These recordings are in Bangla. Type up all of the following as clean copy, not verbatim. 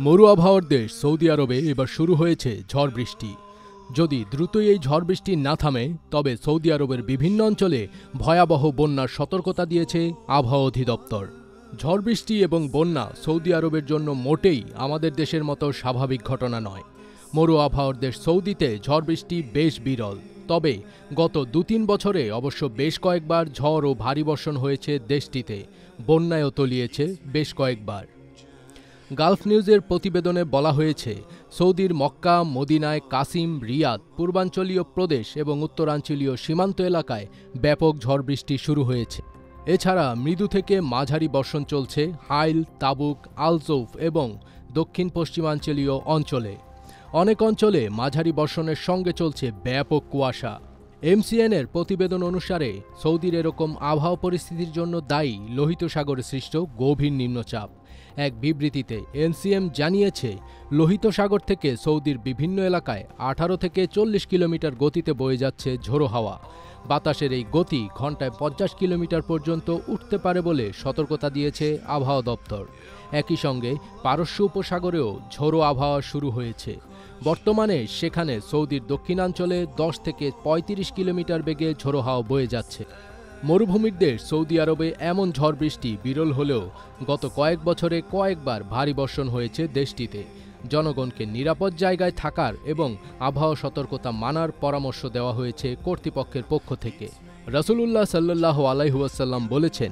মরু আবহাওয়ার দেশ সৌদি আরবে এবার শুরু হয়েছে ঝড় বৃষ্টি। যদি দ্রুতই এই ঝড় বৃষ্টি না থামে তবে সৌদি আরবের বিভিন্ন অঞ্চলে ভয়াবহ বন্যার সতর্কতা দিয়েছে আবহাওয়া অধিদপ্তর। ঝড় বৃষ্টি এবং বন্যা সৌদি আরবের জন্য মোটেই আমাদের দেশের মতো স্বাভাবিক ঘটনা নয়। মরু আবহাওয়ার দেশ সৌদিতে ঝড় বৃষ্টি বেশ বিরল। তবে গত ২-৩ বছরে অবশ্য বেশ কয়েকবার ঝড় ও ভারী বর্ষণ হয়েছে দেশটিতে, বন্যায়ও তলিয়েছে বেশ কয়েকবার। গালফ নিউজের প্রতিবেদনে বলা হয়েছে, সৌদির মক্কা, মদিনায়, কাসিম, রিয়াদ, পূর্বাঞ্চলীয় প্রদেশ এবং উত্তরাঞ্চলীয় সীমান্ত এলাকায় ব্যাপক ঝড় বৃষ্টি শুরু হয়েছে। এছাড়া মৃদু থেকে মাঝারি বর্ষণ চলছে হাইল, তাবুক, আল জৌফ এবং দক্ষিণ পশ্চিমাঞ্চলীয় অঞ্চলে। অনেক অঞ্চলে মাঝারি বর্ষণের সঙ্গে চলছে ব্যাপক কুয়াশা। এমসিএনের প্রতিবেদন অনুসারে সৌদির এরকম আবহাওয়া পরিস্থিতির জন্য দায়ী লোহিত সাগরে সৃষ্ট গভীর নিম্নচাপ। এক বিবৃতিতে এনসিএম জানিয়েছে, লোহিত সাগর থেকে সৌদির বিভিন্ন এলাকায় 18 থেকে 40 কিলোমিটার গতিতে বয়ে যাচ্ছে ঝোড়ো হাওয়া। বাতাসের এই গতি ঘন্টায় 50 কিলোমিটার পর্যন্ত উঠতে পারে বলে সতর্কতা দিয়েছে আবহাওয়া দপ্তর। একই সঙ্গে পারস্য উপসাগরেও ঝোড়ো আবহাওয়া শুরু হয়েছে। বর্তমানে সেখানে সৌদির দক্ষিণাঞ্চলে 10 থেকে 35 কিলোমিটার বেগে ঝোড়ো হাওয়া বয়ে যাচ্ছে। মরুভূমির দেশ সৌদি আরবে এমন ঝড় বৃষ্টি বিরল হলেও গত কয়েক বছরে কয়েকবার ভারী বর্ষণ হয়েছে দেশটিতে। জনগণকে নিরাপদ জায়গায় থাকার এবং আবহাওয়া সতর্কতা মানার পরামর্শ দেওয়া হয়েছে কর্তৃপক্ষের পক্ষ থেকে। রাসূলুল্লাহ সাল্লাল্লাহু আলাইহি ওয়াসাল্লাম বলেছেন,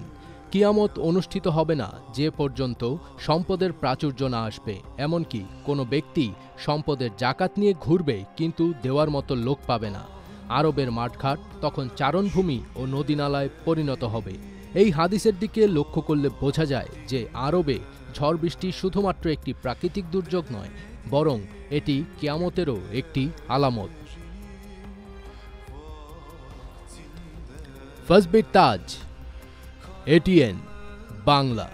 কিয়ামত অনুষ্ঠিত হবে না যে পর্যন্ত সম্পদের প্রাচুর্য না আসবে। এমনকি কোনো ব্যক্তি সম্পদের জাকাত নিয়ে ঘুরবে কিন্তু দেওয়ার মতো লোক পাবে না। আরবের মাঠঘাট তখন চারণভূমি ও নদীনালায় পরিণত হবে। এই হাদিসের দিকে লক্ষ্য করলে বোঝা যায় যে আরবে ঝড় বৃষ্টি শুধুমাত্র একটি প্রাকৃতিক দুর্যোগ নয়, বরং এটি কিয়ামতেরও একটি আলামত। ফজবির তাজ, এটিএন বাংলা।